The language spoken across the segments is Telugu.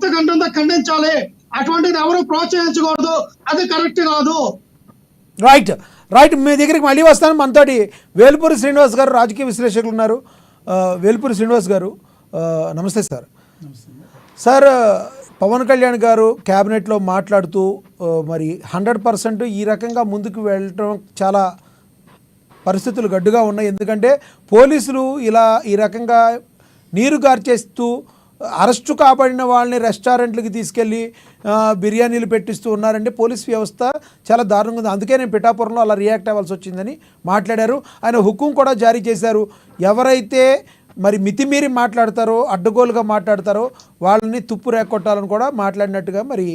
ముక్తకంఠంతో ఖండించాలి. అటువంటిది ఎవరు ప్రోత్సహించకూడదు, అది కరెక్ట్ కాదు. రైట్ రైట్ మీ దగ్గరికి మళ్ళీ వస్తాను. మనతోటి వేల్పూరి శ్రీనివాస్ గారు రాజకీయ విశ్లేషకులు ఉన్నారు. వేల్పూరి శ్రీనివాస్ గారు నమస్తే సార్. సార్, పవన్ కళ్యాణ్ గారు క్యాబినెట్లో మాట్లాడుతూ మరి 100% ఈ రకంగా ముందుకు వెళ్ళటం చాలా పరిస్థితులు గడ్డుగా ఉన్నాయి. ఎందుకంటే పోలీసులు ఇలా ఈ రకంగా నీరు గార్చేస్తూ అరెస్టు కాబడిన వాళ్ళని రెస్టారెంట్లకి తీసుకెళ్ళి బిర్యానీలు పెట్టిస్తూ ఉన్నారంటే పోలీస్ వ్యవస్థ చాలా దారుణంగా ఉంది. అందుకే నేను పిఠాపురంలో అలా రియాక్ట్ అవ్వాల్సి వచ్చిందని మాట్లాడారు. ఆయన హుకుం కూడా జారీ చేశారు. ఎవరైతే మరి మితిమీరి మాట్లాడతారో, అడ్డగోలుగా మాట్లాడతారో వాళ్ళని తుప్పు రేకొట్టాలని కూడా మాట్లాడినట్టుగా మరి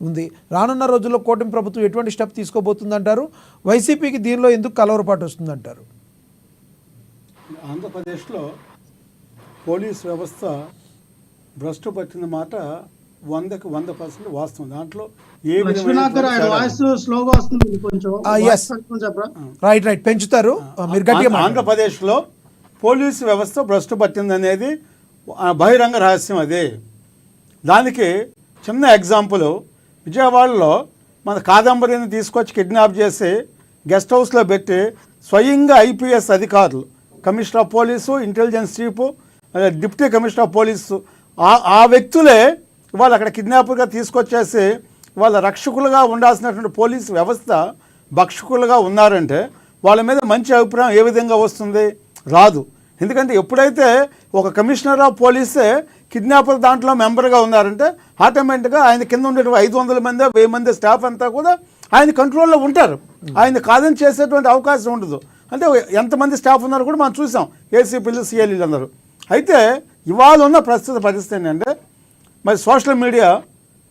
ఉంది. రానున్న రోజుల్లో కూటమి ప్రభుత్వం ఎటువంటి స్టెప్ తీసుకోబోతుందంటారు? వైసీపీకి దీనిలో ఎందుకు కలవరపాటు వస్తుందంటారు? ఆంధ్రప్రదేశ్లో పోలీస్ వ్యవస్థ భ్రష్టు పట్టిన మాట 100% వాస్తవం. దాంట్లో ఏ రైట్ పెంచుతారు. ఆంధ్రప్రదేశ్లో పోలీసు వ్యవస్థ భ్రష్టు పట్టిందనేది బహిరంగ రహస్యం. అదే దానికి చిన్న ఎగ్జాంపుల్, విజయవాడలో మన కాదంబరిని తీసుకొచ్చి కిడ్నాప్ చేసి గెస్ట్ హౌస్లో పెట్టి స్వయంగా ఐపీఎస్ అధికారులు, commissioner of police, intelligence chief, deputy commissioner of police ఆ వ్యక్తులే వాళ్ళు అక్కడ కిడ్నాపర్గా తీసుకొచ్చేసి వాళ్ళ రక్షకులుగా ఉండాల్సినటువంటి పోలీసు వ్యవస్థ భక్షకులుగా ఉన్నారంటే వాళ్ళ మీద మంచి అభిప్రాయం ఏ విధంగా వస్తుంది? రాదు. ఎందుకంటే ఎప్పుడైతే ఒక కమిషనర్ ఆఫ్ పోలీసే కిడ్నాపర్ దాంట్లో మెంబర్గా ఉన్నారంటే ఆటోమేటిక్గా ఆయన కింద ఉండే 500 మంది 1000 మంది స్టాఫ్ అంతా కూడా ఆయన కంట్రోల్లో ఉంటారు. ఆయన కాదని చేసేటువంటి అవకాశం ఉండదు. అంటే ఎంతమంది స్టాఫ్ ఉన్నారో కూడా మనం చూసాం, ఏసీపీలు, సిఎల్ఈలు అందరూ. అయితే ఇవాళ ఉన్న ప్రస్తుత పరిస్థితి ఏంటంటే మరి సోషల్ మీడియా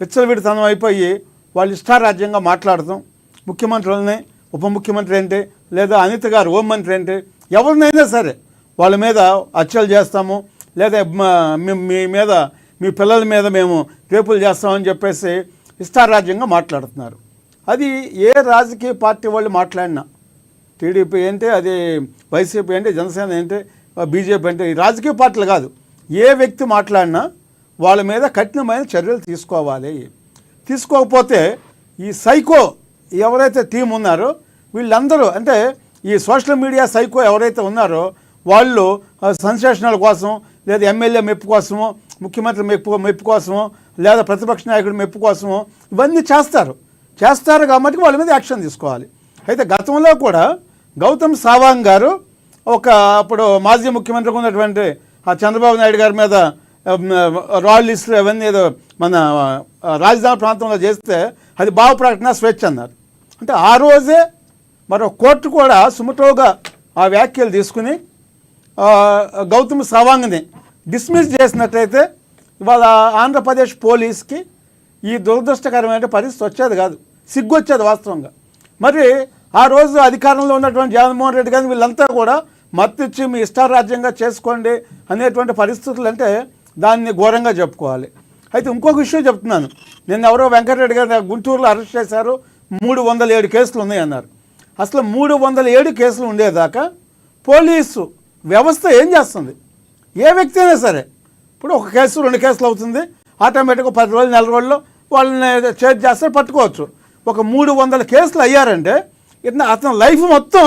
విచ్చలవిడితనం అయిపోయి వాళ్ళు ఇష్టారాజ్యంగా మాట్లాడతాం. ముఖ్యమంత్రులని, ఉప ముఖ్యమంత్రి ఏంటి, లేదా అనిత గారు హోంమంత్రి ఏంటి, ఎవరినైనా సరే వాళ్ళ మీద హత్యలు చేస్తాము, లేదా మీ మీద, మీ పిల్లల మీద మేము రేపులు చేస్తామని చెప్పేసి ఇష్టారాజ్యంగా మాట్లాడుతున్నారు. అది ఏ రాజకీయ పార్టీ వాళ్ళు మాట్లాడినా, టీడీపీ ఏంటి, అది వైసీపీ ఏంటి, జనసేన ఏంటి, బీజేపీ అంటే, ఈ రాజకీయ పార్టీలు కాదు, ఏ వ్యక్తి మాట్లాడినా వాళ్ళ మీద కఠినమైన చర్యలు తీసుకోవాలి. తీసుకోకపోతే ఈ సైకో ఎవరైతే టీం ఉన్నారో వీళ్ళందరూ, అంటే ఈ సోషల్ మీడియా సైకో ఎవరైతే ఉన్నారో వాళ్ళు సెన్సేషనల్ కోసం, లేదా ఎమ్మెల్యే మెప్పు కోసమో, ముఖ్యమంత్రి మెప్పు కోసమో, లేదా ప్రతిపక్ష నాయకుడి మెప్పు కోసమో ఇవన్నీ చేస్తారు కాబట్టి వాళ్ళ మీద యాక్షన్ తీసుకోవాలి. అయితే గతంలో కూడా గౌతమ్ సవాంగ్ గారు అప్పుడు మాజీ ముఖ్యమంత్రిగా ఉన్నటువంటి చంద్రబాబు నాయుడు గారి మీద రాయల్ ఇస్లు అవన్నీ ఏదో మన రాజధాని ప్రాంతంలో చేస్తే అది భావ ప్రకటన స్వేచ్ఛ అన్నారు. అంటే ఆ రోజే మరో కోర్టు కూడా సుమటోగా ఆ వ్యాఖ్యలు తీసుకుని గౌతమ్ సవాంగ్ని డిస్మిస్ చేసినట్లయితే ఇవాళ ఆంధ్రప్రదేశ్ పోలీస్కి ఈ దురదృష్టకరమైన పరిస్థితి వచ్చేది కాదు, సిగ్గు వచ్చేది వాస్తవంగా. మరి ఆ రోజు అధికారంలో ఉన్నటువంటి జగన్మోహన్ రెడ్డి గారిని వీళ్ళంతా కూడా మత్తిచ్చి మీ ఇష్టారాజ్యంగా చేసుకోండి అనేటువంటి పరిస్థితులు అంటే దాన్ని ఘోరంగా చెప్పుకోవాలి. అయితే ఇంకొక విషయం చెప్తున్నాను. నిన్న ఎవరో వెంకటరెడ్డి గారు గుంటూరులో అరెస్ట్ చేశారు, 307 కేసులు ఉన్నాయి అన్నారు. అసలు 307 కేసులు ఉండేదాకా పోలీసు వ్యవస్థ ఏం చేస్తుంది? ఏ వ్యక్తి అయినా సరే ఇప్పుడు ఒక కేసు 2 కేసులు అవుతుంది, ఆటోమేటిక్గా 10 రోజులు 4 రోజుల్లో వాళ్ళని చేజ్ చేస్తే పట్టుకోవచ్చు. ఒక 300 కేసులు అయ్యారంటే అతని లైఫ్ మొత్తం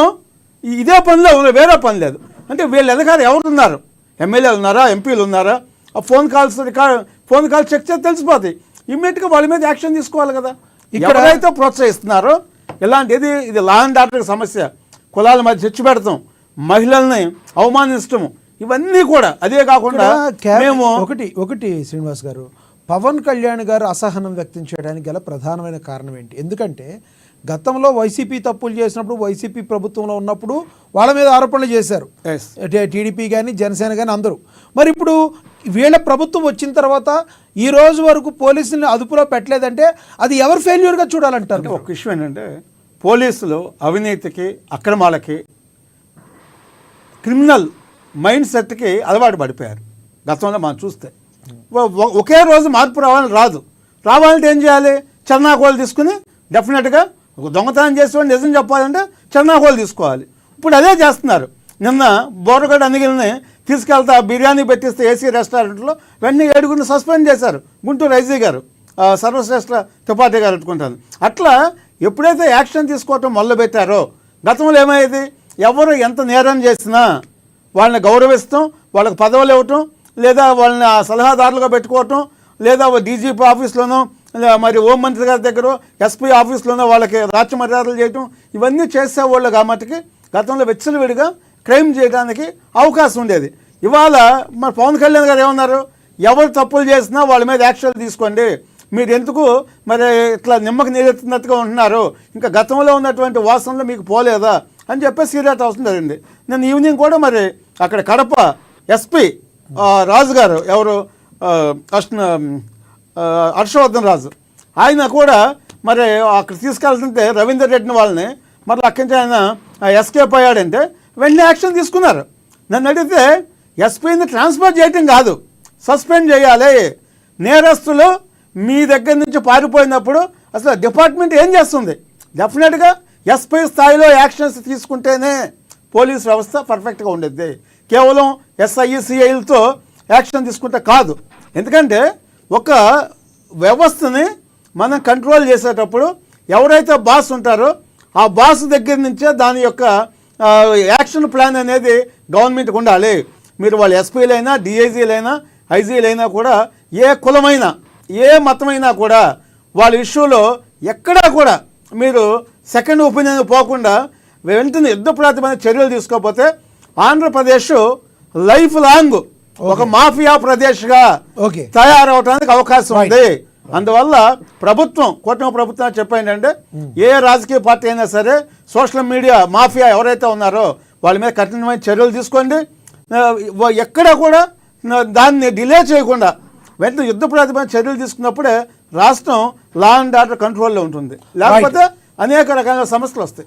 ఇదే పనిలో వేరే పని లేదు. అంటే వీళ్ళు ఎదగారు ఎవరు ఉన్నారు, ఎమ్మెల్యేలు ఉన్నారా, ఎంపీలు ఉన్నారా, ఆ ఫోన్ కాల్స్ చెక్ చేసి తెలిసిపోతాయి. ఇమ్మీడియట్గా వాళ్ళ మీద యాక్షన్ తీసుకోవాలి కదా. ఎవరైతే ప్రోత్సహిస్తున్నారో ఇలాంటిది, ఇది లా అండ్ ఆర్డర్ సమస్య, కులాల మధ్య చర్చ పెడతాం, మహిళల్ని అవమానించటము, ఇవన్నీ కూడా. అదే కాకుండా మేము ఒకటి శ్రీనివాస్ గారు, పవన్ కళ్యాణ్ గారు అసహనం వ్యక్తం చేయడానికి గల ప్రధానమైన కారణం ఏంటి? ఎందుకంటే గతంలో వైసీపీ తప్పులు చేసినప్పుడు, వైసీపీ ప్రభుత్వంలో ఉన్నప్పుడు వాళ్ళ మీద ఆరోపణలు చేశారు, టీడీపీ కానీ జనసేన కానీ అందరూ. మరి ఇప్పుడు వీళ్ళ ప్రభుత్వం వచ్చిన తర్వాత ఈ రోజు వరకు పోలీసులను అదుపులో పెట్టలేదంటే అది ఎవరు ఫెయిల్యూర్గా చూడాలంటారు? ఒక విషయం ఏంటంటే పోలీసులు అవినీతికి, అక్రమాలకి, క్రిమినల్ మైండ్ సెట్కి అలవాటు పడిపోయారు. గతంలో మనం చూస్తే ఒకే రోజు మార్పు రావాలంటే ఏం చేయాలి? చర్నాకోలు తీసుకుని డెఫినెట్గా ఒక దొంగతనం చేసేవాడు నిజం చెప్పాలంటే చర్నాకోలు తీసుకోవాలి. ఇప్పుడు అదే చేస్తున్నారు. నిన్న బోరగడ్డ అనిగిల్ని తీసుకెళ్తా బిర్యానీ పెట్టిస్తే ఏసీ రెస్టారెంట్లో వెంటనే 7 సస్పెండ్ చేశారు. గుంటూరు ఐజీ గారు, సర్వశ్రేష్ఠ త్రిపాఠి గారు అనుకుంటాను. అట్లా ఎప్పుడైతే యాక్షన్ తీసుకోవటం మొదలుపెట్టారో, గతంలో ఏమయ్యేది, ఎవరు ఎంత నేరం చేసినా వాళ్ళని గౌరవిస్తాం, వాళ్ళకి పదవులు ఇవ్వటం, లేదా వాళ్ళని సలహాదారులుగా పెట్టుకోవటం, లేదా డీజీపీ ఆఫీస్లోనో మరి హోంమంత్రి గారి దగ్గర ఎస్పీ ఆఫీస్లోనో వాళ్ళకి రాజ్య మర్యాదలు చేయటం, ఇవన్నీ చేసేవాళ్ళు కాబట్టి గతంలో విచ్చలవిడిగా క్రైమ్ చేయడానికి అవకాశం ఉండేది. ఇవాళ మరి పవన్ కళ్యాణ్ గారు ఏమన్నారు, ఎవరు తప్పులు చేసినా వాళ్ళ మీద యాక్షన్ తీసుకోండి, మీరు ఎందుకు మరి ఇట్లా నిమ్మకి నీరెత్తున్నట్టుగా ఉంటున్నారు, ఇంకా గతంలో ఉన్నటువంటి వాసనలు మీకు పోలేదా అని చెప్పి సీరియస్ అవసరం జరిగింది. నేను ఈవినింగ్ కూడా మరి అక్కడ కడప ఎస్పీ రాజు గారు, ఎవరు హర్షవర్ధన్ రాజు, ఆయన కూడా మరి అక్కడ తీసుకెళ్తుంటే రవీందర్ రెడ్డిని వాళ్ళని మరి అక్కడి నుంచి ఆయన ఎస్కేప్ అయ్యాడంటే వెంటనే యాక్షన్ తీసుకున్నారు. నన్ను అడిగితే ఎస్పీని ట్రాన్స్ఫర్ చేయటం కాదు, సస్పెండ్ చేయాలి. నేరస్తులు మీ దగ్గర నుంచి పారిపోయినప్పుడు అసలు డిపార్ట్మెంట్ ఏం చేస్తుంది? డెఫినెట్గా ఎస్పీ స్థాయిలో యాక్షన్స్ తీసుకుంటేనే పోలీస్ వ్యవస్థ పర్ఫెక్ట్గా ఉండేది. కేవలం ఎస్ఐ సిఐలతో యాక్షన్ తీసుకుంటే కాదు. ఎందుకంటే ఒక వ్యవస్థని మనం కంట్రోల్ చేసేటప్పుడు ఎవరైతే బాస్ ఉంటారో ఆ బాస్ దగ్గర నుంచే దాని యొక్క యాక్షన్ ప్లాన్ అనేది గవర్నమెంట్కి ఉండాలి. మీరు వాళ్ళు ఎస్పీలైనా, డిఐజీలైనా, ఐజీలైనా కూడా ఏ కులమైనా ఏ మతమైనా కూడా వాళ్ళ ఇష్యూలో ఎక్కడా కూడా మీరు సెకండ్ ఒపీనియన్ పోకుండా వెంటనే యుద్ధ ప్రాతిపదికన చర్యలు తీసుకోకపోతే ఆంధ్రప్రదేశ్ లైఫ్ లాంగ్ ఒక మాఫియా ప్రదేశ్గా తయారవడానికి అవకాశం ఉంది. అందువల్ల ప్రభుత్వం, కూటమి ప్రభుత్వం చెప్పేంటంటే ఏ రాజకీయ పార్టీ అయినా సరే సోషల్ మీడియా మాఫియా ఎవరైతే ఉన్నారో వాళ్ళ మీద కఠినమైన చర్యలు తీసుకోండి. ఎక్కడ కూడా దాన్ని డిలే చేయకుండా వెంటనే యుద్ధ ప్రాతిపదికన చర్యలు తీసుకున్నప్పుడే రాష్ట్రం లా అండ్ ఆర్డర్ కంట్రోల్లో ఉంటుంది. లేకపోతే అనేక రకాల సమస్యలు వస్తాయి.